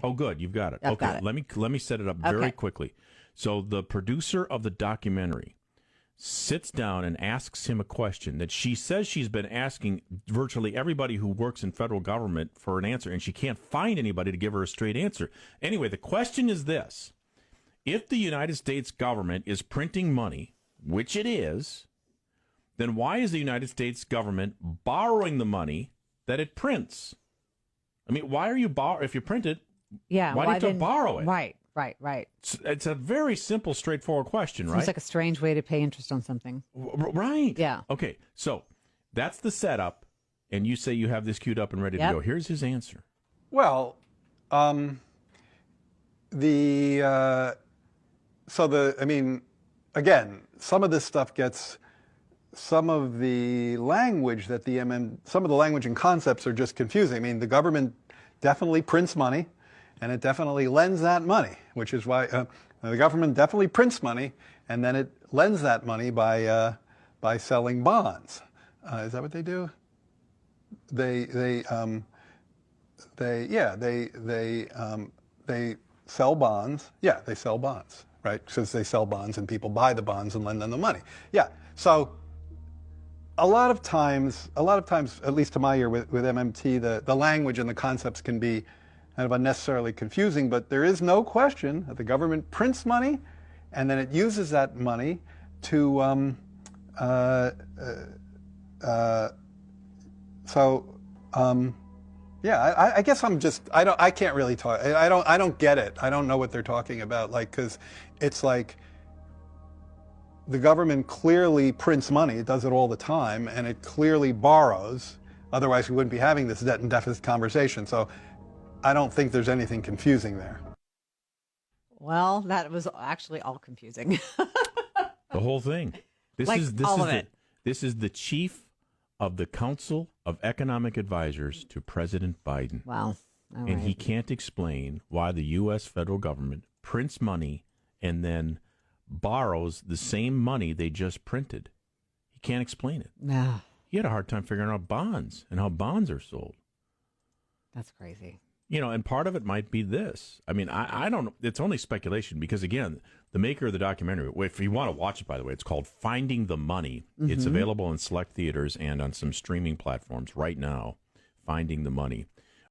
Oh, good. You've got it. I've okay. got it. Let me set it up very quickly. So the producer of the documentary sits down and asks him a question that she says she's been asking virtually everybody who works in federal government for an answer, and she can't find anybody to give her a straight answer. Anyway, the question is this. If the United States government is printing money, which it is, then why is the United States government borrowing the money that it prints? I mean, why are you if you print it, why do you have to borrow it? Right. It's a very simple, straightforward question, right? Seems like a strange way to pay interest on something. Right. Yeah. Okay, so that's the setup, and you say you have this queued up and ready to go. Here's his answer. Well, again, some of this stuff some of the language some of the language and concepts are just confusing. I mean, the government definitely prints money, and it definitely lends that money, which is why the government definitely prints money, and then it lends that money by selling bonds. Is that what they do? They sell bonds. Yeah, they sell bonds, right? Because they sell bonds and people buy the bonds and lend them the money. Yeah. So a lot of times, at least to my ear with MMT, the language and the concepts can be kind of unnecessarily confusing, but there is no question that the government prints money and then it uses that money to I guess I can't really talk. I don't get it. I don't know what they're talking about. Like, because it's like the government clearly prints money. It does it all the time, and it clearly borrows. Otherwise, we wouldn't be having this debt and deficit conversation. So I don't think there's anything confusing there. Well, that was actually all confusing. The whole thing. This is the chief of the Council of Economic Advisors to President Biden. Wow. And he can't explain why the U.S. federal government prints money and then borrows the same money they just printed. He can't explain it. No. He had a hard time figuring out bonds and how bonds are sold. That's crazy. You know, and part of it might be this. I mean, I don't know. It's only speculation because, again, the maker of the documentary, if you want to watch it, by the way, it's called Finding the Money. Mm-hmm. It's available in select theaters and on some streaming platforms right now, Finding the Money.